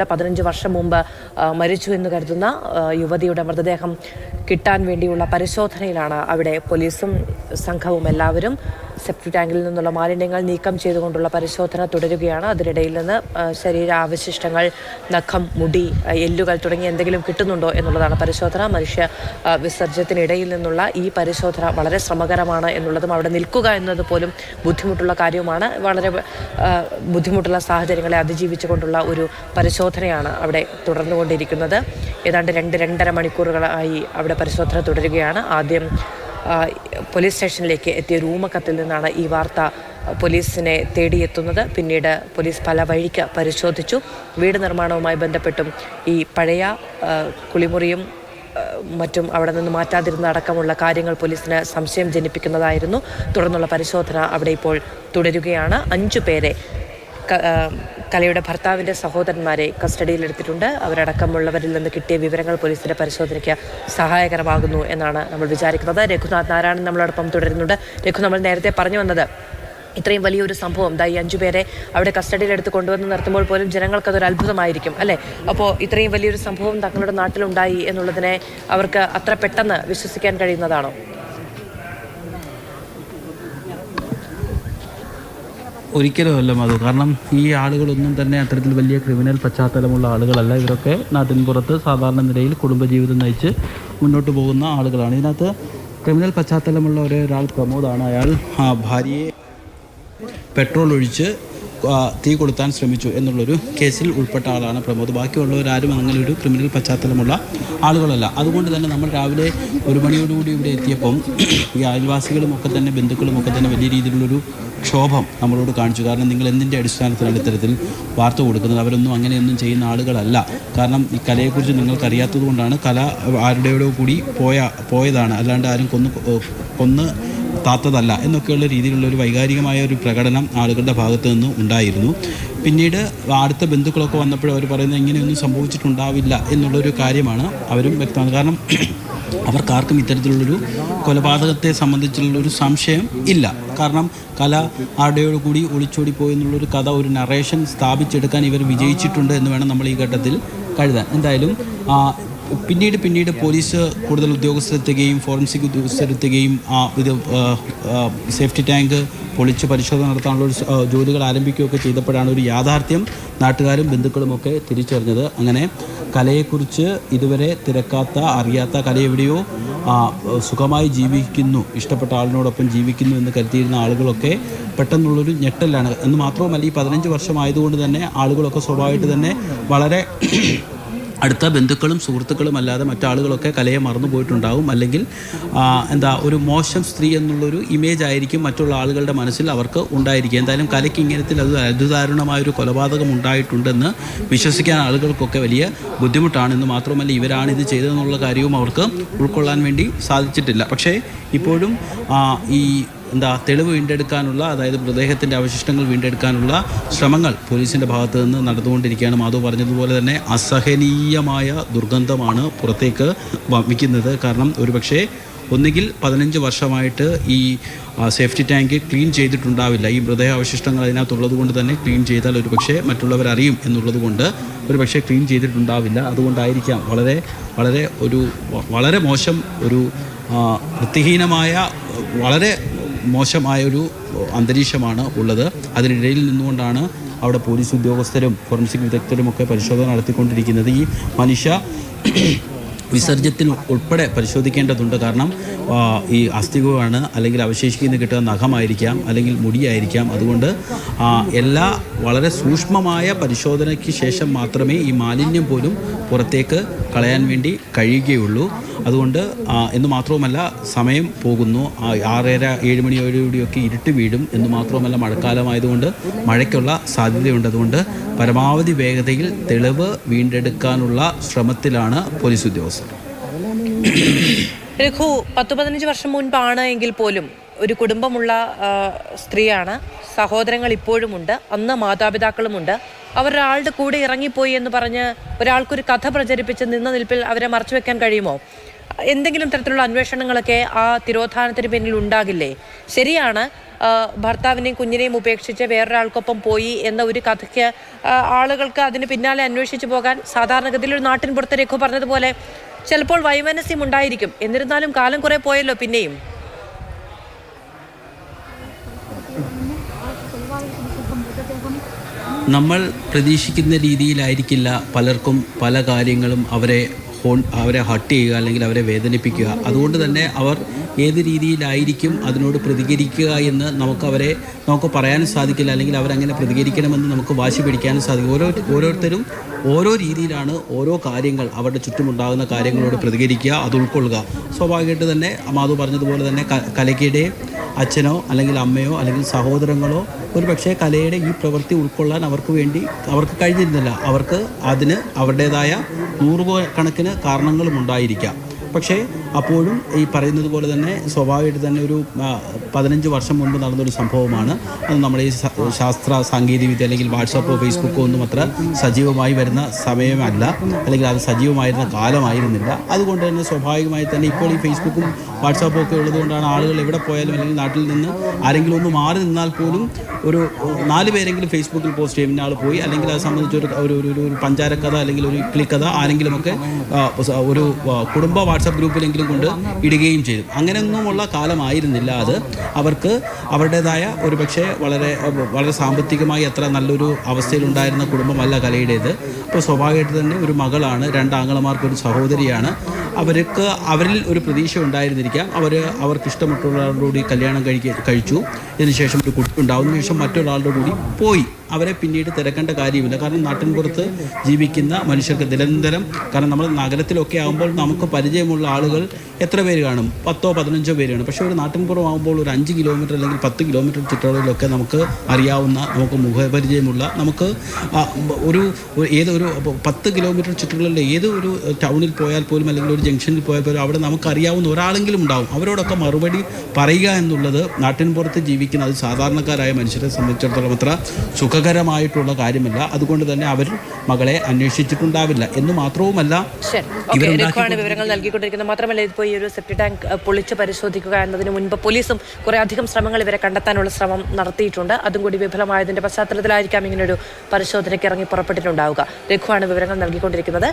15 വർഷം മുമ്പ് മരിച്ചു എന്ന് കരുതുന്ന യുവതിയുടെ മൃതദേഹം കിട്ടാൻ വേണ്ടിയുള്ള പരിശോധനയിലാണ് അവിടെ പോലീസും സംഘവും എല്ലാവരും. സെപ്റ്റി ടാങ്കിൽ നിന്നുള്ള മാലിന്യങ്ങൾ നീക്കം ചെയ്തുകൊണ്ടുള്ള പരിശോധന തുടരുകയാണ്. അതിനിടയിൽ നിന്ന് ശരീരാവശിഷ്ടങ്ങൾ, നഖം, മുടി, എല്ലുകൾ തുടങ്ങി എന്തെങ്കിലും കിട്ടുന്നുണ്ടോ എന്നുള്ളതാണ് പരിശോധന. മനുഷ്യ വിസർജ്യത്തിനിടയിൽ നിന്നുള്ള ഈ പരിശോധന വളരെ ശ്രമകരമാണ് എന്നുള്ളതും അവിടെ നിൽക്കുക എന്നത് പോലും ബുദ്ധിമുട്ടുള്ള കാര്യമാണ്. വളരെ ബുദ്ധിമുട്ടുള്ള സാഹചര്യങ്ങളെ അതിജീവിച്ചുകൊണ്ടുള്ള ഒരു പരിശോധനയാണ് അവിടെ തുടർന്നുകൊണ്ടിരിക്കുന്നത്. ഏതാണ്ട് 2-2.5 മണിക്കൂറുകളായി അവിടെ പരിശോധന തുടരുകയാണ്. ആദ്യം പോലീസ് സ്റ്റേഷനിലേക്ക് എത്തിയ ഒരു ഊമക്കത്തിൽ നിന്നാണ് ഈ വാർത്ത പോലീസിനെ തേടിയെത്തുന്നത്. പിന്നീട് പോലീസ് പല വഴിക്ക് പരിശോധിച്ചു. വീട് നിർമ്മാണവുമായി ബന്ധപ്പെട്ടും ഈ പഴയ കുളിമുറിയും മറ്റും അവിടെ നിന്ന് മാറ്റാതിരുന്ന അടക്കമുള്ള കാര്യങ്ങൾ പോലീസിന് സംശയം ജനിപ്പിക്കുന്നതായിരുന്നു. തുടർന്നുള്ള പരിശോധന അവിടെ ഇപ്പോൾ തുടരുകയാണ്. 5 പേരെ കലയുടെ ഭർത്താവിൻ്റെ സഹോദരന്മാരെ കസ്റ്റഡിയിലെടുത്തിട്ടുണ്ട്. അവരടക്കമുള്ളവരിൽ നിന്ന് കിട്ടിയ വിവരങ്ങൾ പോലീസിൻ്റെ പരിശോധനയ്ക്ക് സഹായകരമാകുന്നു എന്നാണ് നമ്മൾ വിചാരിക്കുന്നത്. രഘുനാഥ് നാരായണൻ നമ്മളോടൊപ്പം തുടരുന്നുണ്ട്. രഘു, നമ്മൾ നേരത്തെ പറഞ്ഞു വന്നത് ഇത്രയും വലിയൊരു സംഭവം ഈ 5 പേരെ അവിടെ കസ്റ്റഡിയിലെടുത്ത് കൊണ്ടുവന്ന് നിർത്തുമ്പോൾ പോലും ജനങ്ങൾക്കതൊരു അത്ഭുതമായിരിക്കും അല്ലേ? അപ്പോൾ ഇത്രയും വലിയൊരു സംഭവം തങ്ങളുടെ നാട്ടിലുണ്ടായി എന്നുള്ളതിനെ അവർക്ക് അത്ര പെട്ടെന്ന് വിശ്വസിക്കാൻ കഴിയുന്നതാണോ? ഒരിക്കലുമല്ല മധു. കാരണം ഈ ആളുകളൊന്നും തന്നെ അത്തരത്തിൽ വലിയ ക്രിമിനൽ പശ്ചാത്തലമുള്ള ആളുകളല്ല. ഇവരൊക്കെ നാട്ടിൻപുറത്ത് സാധാരണ നിലയിൽ കുടുംബജീവിതം നയിച്ച് മുന്നോട്ട് പോകുന്ന ആളുകളാണ്. ഇതിനകത്ത് ക്രിമിനൽ പശ്ചാത്തലമുള്ള ഒരാൾ പ്രമോദാണ്. അയാൾ ഭാര്യയെ പെട്രോൾ ഒഴിച്ച് തീ കൊളുത്താൻ ശ്രമിച്ചു എന്നുള്ളൊരു കേസിൽ ഉൾപ്പെട്ട ആളാണ് പ്രമോദ്. ബാക്കിയുള്ളവരാരും അങ്ങനെ ഒരു ക്രിമിനൽ പശ്ചാത്തലമുള്ള ആളുകളല്ല. അതുകൊണ്ട് തന്നെ നമ്മൾ രാവിലെ 1 മണിയോടുകൂടി ഇവിടെ എത്തിയപ്പം ഈ അയൽവാസികളും ഒക്കെ തന്നെ ബന്ധുക്കളും ഒക്കെ തന്നെ വലിയ രീതിയിലുള്ളൊരു ക്ഷോഭം നമ്മളോട് കാണിച്ചു. കാരണം നിങ്ങൾ എന്തിൻ്റെ അടിസ്ഥാനത്തിലാണ് ഇത്തരത്തിൽ വാർത്ത കൊടുക്കുന്നത്? അവരൊന്നും അങ്ങനെയൊന്നും ചെയ്യുന്ന ആളുകളല്ല. കാരണം ഈ കലയെക്കുറിച്ച് നിങ്ങൾക്കറിയാത്തത് കൊണ്ടാണ്. കല ആരുടെയോ കൂടി പോയതാണ്, അല്ലാണ്ട് ആരും കൊന്ന് താത്തതല്ല എന്നൊക്കെയുള്ള രീതിയിലുള്ള ഒരു വൈകാരികമായ ഒരു പ്രകടനം ആളുകളുടെ ഭാഗത്തു നിന്ന് ഉണ്ടായിരുന്നു. പിന്നീട് അടുത്ത ബന്ധുക്കളൊക്കെ വന്നപ്പോൾ അവർ പറയുന്നത് ഇങ്ങനെയൊന്നും സംഭവിച്ചിട്ടുണ്ടാവില്ല എന്നുള്ളൊരു കാര്യമാണ് അവരും വ്യക്തമാണ്. കാരണം അവർക്കാർക്കും ഇത്തരത്തിലുള്ളൊരു കൊലപാതകത്തെ സംബന്ധിച്ചുള്ളൊരു സംശയം ഇല്ല. കാരണം കല ആരുടെയോട് കൂടി ഒളിച്ചോടിപ്പോയി എന്നുള്ളൊരു കഥ, ഒരു നറേഷൻ സ്ഥാപിച്ചെടുക്കാൻ ഇവർ വിജയിച്ചിട്ടുണ്ട് എന്ന് വേണം നമ്മൾ ഈ ഘട്ടത്തിൽ കരുതാൻ. എന്തായാലും പിന്നീട് പോലീസ് കൂടുതൽ ഉദ്യോഗസ്ഥരെത്തുകയും ഫോറൻസിക് ഉദ്യോഗസ്ഥരെത്തുകയും ഇത് സേഫ്റ്റി ടാങ്ക് പൊളിച്ച് പരിശോധന നടത്താനുള്ള ജോലികൾ ആരംഭിക്കുകയൊക്കെ ചെയ്തപ്പോഴാണ് ഒരു യാഥാർത്ഥ്യം നാട്ടുകാരും ബന്ധുക്കളുമൊക്കെ തിരിച്ചറിഞ്ഞത്. അങ്ങനെ കലയെക്കുറിച്ച് ഇതുവരെ തിരക്കാത്ത, അറിയാത്ത, കല എവിടെയോ സുഖമായി ജീവിക്കുന്നു, ഇഷ്ടപ്പെട്ട ആളിനോടൊപ്പം ജീവിക്കുന്നു എന്ന് കരുതിയിരുന്ന ആളുകളൊക്കെ പെട്ടെന്നുള്ളൊരു ഞെട്ടലാണ്. എന്ന് മാത്രവുമല്ല, ഈ 15 വർഷമായതുകൊണ്ട് തന്നെ ആളുകളൊക്കെ സ്വാഭാവികമായിട്ട് തന്നെ വളരെ അടുത്ത ബന്ധുക്കളും സുഹൃത്തുക്കളും അല്ലാതെ മറ്റാളുകളൊക്കെ കലയെ മറന്നു പോയിട്ടുണ്ടാവും. അല്ലെങ്കിൽ ഒരു മോശം സ്ത്രീ എന്നുള്ളൊരു ഇമേജ് ആയിരിക്കും മറ്റുള്ള ആളുകളുടെ മനസ്സിൽ അവർക്ക് ഉണ്ടായിരിക്കുക. എന്തായാലും കലയ്ക്ക് ഇങ്ങനത്തിൽ അത് അത്ഭുതദാരുണമായൊരു കൊലപാതകം ഉണ്ടായിട്ടുണ്ടെന്ന് വിശ്വസിക്കാൻ ആളുകൾക്കൊക്കെ വലിയ ബുദ്ധിമുട്ടാണ്. എന്ന് മാത്രമല്ല, ഇവരാണ് ഇത് ചെയ്തതെന്നുള്ള കാര്യവും അവർക്ക് ഉൾക്കൊള്ളാൻ വേണ്ടി സാധിച്ചിട്ടില്ല. പക്ഷേ ഇപ്പോഴും ഈ തെളിവ് വീണ്ടെടുക്കാനുള്ള, അതായത് മൃതദേഹത്തിൻ്റെ അവശിഷ്ടങ്ങൾ വീണ്ടെടുക്കാനുള്ള ശ്രമങ്ങൾ പോലീസിൻ്റെ ഭാഗത്ത് നിന്ന് നടന്നുകൊണ്ടിരിക്കുകയാണ്. മാധവ് പറഞ്ഞതുപോലെ തന്നെ അസഹനീയമായ ദുർഗന്ധമാണ് പുറത്തേക്ക് വമിക്കുന്നത്. കാരണം ഒരുപക്ഷെ ഒന്നുകിൽ 15 വർഷമായിട്ട് ഈ സേഫ്റ്റി ടാങ്ക് ക്ലീൻ ചെയ്തിട്ടുണ്ടാവില്ല. ഈ മൃതദേഹ അവശിഷ്ടങ്ങൾ അതിനകത്തുള്ളത് കൊണ്ട് തന്നെ ക്ലീൻ ചെയ്താൽ ഒരുപക്ഷെ മറ്റുള്ളവരറിയും എന്നുള്ളത് കൊണ്ട് ഒരുപക്ഷെ ക്ലീൻ ചെയ്തിട്ടുണ്ടാവില്ല. അതുകൊണ്ടായിരിക്കാം വളരെ മോശം ഒരു വൃത്തിഹീനമായ, വളരെ മോശമായൊരു അന്തരീക്ഷമാണ് ഉള്ളത്. അതിനിടയിൽ നിന്നുകൊണ്ടാണ് അവിടെ പോലീസ് ഉദ്യോഗസ്ഥരും ഫോറൻസിക് വിദഗ്ധരുമൊക്കെ പരിശോധന നടത്തിക്കൊണ്ടിരിക്കുന്നത്. ഈ മനുഷ്യ വിസർജ്യത്തിൽ ഉൾപ്പെടെ പരിശോധിക്കേണ്ടതുണ്ട്. കാരണം ഈ അസ്ഥികമാണ്, അല്ലെങ്കിൽ അവശേഷിക്കുന്ന കിട്ടുന്ന നഖമായിരിക്കാം, അല്ലെങ്കിൽ മുടിയായിരിക്കാം. അതുകൊണ്ട് എല്ലാ വളരെ സൂക്ഷ്മമായ പരിശോധനയ്ക്ക് ശേഷം മാത്രമേ ഈ മാലിന്യം പോലും പുറത്തേക്ക് കളയാൻ വേണ്ടി കഴിയുകയുള്ളൂ. അതുകൊണ്ട് എന്ന് മാത്രവുമല്ല, സമയം പോകുന്നു. 6:30-7 മണിയോടുകൂടിയൊക്കെ ഇരുട്ട് വീഴും. എന്ന് മാത്രവുമല്ല, മഴക്കാലമായതുകൊണ്ട് മഴയ്ക്കുള്ള സാധ്യതയുണ്ട്. അതുകൊണ്ട് പരമാവധി വേഗതയിൽ തെളിവ് വീണ്ടെടുക്കാനുള്ള ശ്രമത്തിലാണ് പോലീസ് ഉദ്യോഗസ്ഥർ. രഘു, 10-15 വർഷം മുൻപാണ് എങ്കിൽ പോലും ഒരു കുടുംബമുള്ള സ്ത്രീയാണ്. സഹോദരങ്ങൾ ഇപ്പോഴുമുണ്ട്, അന്ന് മാതാപിതാക്കളുമുണ്ട്. അവരൊരാളുടെ കൂടെ ഇറങ്ങിപ്പോയി എന്ന് പറഞ്ഞ് ഒരാൾക്കൊരു കഥ പ്രചരിപ്പിച്ച് നിന്ന നിൽപ്പിൽ അവരെ മറച്ചു വെക്കാൻ കഴിയുമോ? എന്തെങ്കിലും തരത്തിലുള്ള അന്വേഷണങ്ങളൊക്കെ ആ തിരോധാനത്തിന് പിന്നിൽ ഉണ്ടാകില്ലേ? ശരിയാണ്, ഭർത്താവിനെയും കുഞ്ഞിനെയും ഉപേക്ഷിച്ച് വേറൊരാൾക്കൊപ്പം പോയി എന്ന ഒരു കഥയ്ക്ക് ആളുകൾക്ക് അതിന് പിന്നാലെ അന്വേഷിച്ചു പോകാൻ സാധാരണഗതിയിൽ ഒരു നാട്ടിൻ പുറത്ത് രഘു പറഞ്ഞതുപോലെ ചിലപ്പോൾ വൈമനസ്യം ഉണ്ടായിരിക്കും. എന്നിരുന്നാലും കാലം കുറെ പോയല്ലോ. പിന്നെയും നമ്മൾ പ്രതീക്ഷിക്കുന്ന രീതിയിലായിരിക്കില്ല പലർക്കും പല കാര്യങ്ങളും അവരെ ഹർട്ട് ചെയ്യുക അല്ലെങ്കിൽ അവരെ വേദനിപ്പിക്കുക. അതുകൊണ്ട് തന്നെ അവർ ഏത് രീതിയിലായിരിക്കും അതിനോട് പ്രതികരിക്കുക എന്ന് നമുക്ക് പറയാനും സാധിക്കില്ല, അല്ലെങ്കിൽ അവരങ്ങനെ പ്രതികരിക്കണമെന്ന് നമുക്ക് വാശി പിടിക്കാനും സാധിക്കും. ഓരോരുത്തരും ഓരോ രീതിയിലാണ് ഓരോ കാര്യങ്ങൾ അവരുടെ ചുറ്റുമുണ്ടാകുന്ന കാര്യങ്ങളോട് പ്രതികരിക്കുക, അത് ഉൾക്കൊള്ളുക. സ്വാഭാവികമായിട്ട് തന്നെ മാധു പറഞ്ഞതുപോലെ തന്നെ കലയ്ക്കിടെ അച്ഛനോ അല്ലെങ്കിൽ അമ്മയോ അല്ലെങ്കിൽ സഹോദരങ്ങളോ ഒരുപക്ഷെ കലയുടെ ഈ പ്രവൃത്തി ഉൾക്കൊള്ളാൻ അവർക്ക് കഴിഞ്ഞിരുന്നില്ല. അവർക്ക് അതിന് അവരുടേതായ നൂറുകണക്കിന് കാരണങ്ങളും ഉണ്ടായിരിക്കാം. പക്ഷേ അപ്പോഴും ഈ പറയുന്നത് പോലെ തന്നെ സ്വാഭാവികമായിട്ട് തന്നെ ഒരു 15 വർഷം മുൻപ് നടന്നൊരു സംഭവമാണ്. അത് നമ്മുടെ ഈ ശാസ്ത്ര സാങ്കേതികവിദ്യ അല്ലെങ്കിൽ വാട്സാപ്പോ ഫേസ്ബുക്കോ ഒന്നും അത്ര സജീവമായി വരുന്ന സമയമല്ല, അല്ലെങ്കിൽ അത് സജീവമായിരുന്ന കാലമായിരുന്നില്ല. അതുകൊണ്ട് തന്നെ സ്വാഭാവികമായി തന്നെ ഇപ്പോൾ ഈ ഫേസ്ബുക്കും വാട്സാപ്പും ഒക്കെ ഉള്ളതുകൊണ്ടാണ് ആളുകൾ എവിടെ പോയാലും അല്ലെങ്കിൽ നാട്ടിൽ നിന്ന് ആരെങ്കിലും ഒന്ന് മാറി നിന്നാൽ പോലും ഒരു 4 പേരെങ്കിലും ഫേസ്ബുക്കിൽ പോസ്റ്റ് ചെയ്യും, ആൾ പോയി, അല്ലെങ്കിൽ അത് സംബന്ധിച്ച് ഒരു പഞ്ചാരക്കഥ അല്ലെങ്കിൽ ഒരു കിളിക്കഥ ആരെങ്കിലുമൊക്കെ ഒരു കുടുംബ വാട്സാപ്പ് ഗ്രൂപ്പിലെങ്കിലും കൊണ്ട് ഇടുകയും ചെയ്തു. അങ്ങനെയൊന്നുമുള്ള കാലമായിരുന്നില്ല അത്. അവർക്ക് അവരുടേതായ ഒരു പക്ഷേ വളരെ സാമ്പത്തികമായി അത്ര നല്ലൊരു അവസ്ഥയിലുണ്ടായിരുന്ന കുടുംബമല്ല കലയുടേത്. അപ്പോൾ സ്വാഭാവികമായിട്ട് തന്നെ ഒരു മകളാണ്, 2 ആങ്ങളമാർക്കൊരു സഹോദരിയാണ്. അവരിൽ ഒരു പ്രതീക്ഷ ഉണ്ടായിരുന്നിരിക്കാം. അവർക്ക് ഇഷ്ടമുള്ളവരോട് കൂടി കല്യാണം കഴിച്ചു. ഇതിനുശേഷം ഒരു കുട്ടി ഉണ്ടാവുന്ന ശേഷം മറ്റൊരാളുടെ കൂടി പോയി. അവരെ പിന്നീട് തിരക്കേണ്ട കാര്യമില്ല. കാരണം നാട്ടിൻപുറത്ത് ജീവിക്കുന്ന മനുഷ്യർക്ക് നിരന്തരം, കാരണം നമ്മൾ നഗരത്തിലൊക്കെ ആകുമ്പോൾ നമുക്ക് പരിചയമുള്ള ആളുകൾ എത്ര പേര് കാണും? 10ഓ 15ഓ പേരാണ്. പക്ഷേ ഒരു നാട്ടിൻപുറം ആകുമ്പോൾ ഒരു 5 കിലോമീറ്റർ അല്ലെങ്കിൽ 10 കിലോമീറ്റർ ചുറ്റളവിലൊക്കെ നമുക്ക് അറിയാവുന്ന, നമുക്ക് മുഖപരിചയമുള്ള, നമുക്ക് ഒരു 10 കിലോമീറ്റർ ചുറ്റുകളിൽ ഏതൊരു ടൗണിൽ പോയാൽ പോലും അല്ലെങ്കിൽ ഒരു ജംഗ്ഷനിൽ പോയാൽ പോലും അവിടെ നമുക്കറിയാവുന്ന ഒരാളെങ്കിലും ഉണ്ടാവും. അവരോടൊക്കെ മറുപടി പറയുക എന്നുള്ളത് നാട്ടിൻപുറത്ത് ജീവിക്കുന്ന അത് സാധാരണക്കാരായ മനുഷ്യരെ സംബന്ധിച്ചിടത്തോളം അത്ര സുഖകരമായിട്ടുള്ള കാര്യമല്ല. അതുകൊണ്ട് തന്നെ അവർ മകളെ അന്വേഷിച്ചിട്ടുണ്ടാവില്ല എന്ന് മാത്രവുമല്ല, വിവരങ്ങൾ നൽകിക്കൊണ്ടിരിക്കുന്നത്. മാത്രമല്ല, ഇപ്പോൾ ഈ ഒരു സെപ്റ്റി ടാങ്ക് പൊളിച്ച് പരിശോധിക്കുക എന്നതിന് മുൻപ് പോലീസും കുറെ അധികം ശ്രമങ്ങൾ ഇവരെ കണ്ടെത്താനുള്ള ശ്രമം നടത്തിയിട്ടുണ്ട്. അതും കൂടി വിഫലമായതിന്റെ പശ്ചാത്തലത്തിലായിരിക്കാം ഇങ്ങനൊരു പരിശോധനയ്ക്ക് ഇറങ്ങി പുറപ്പെട്ടിട്ടുണ്ടാവുക. രഘുവാണ് വിവരങ്ങൾ നൽകിക്കൊണ്ടിരിക്കുന്നത്.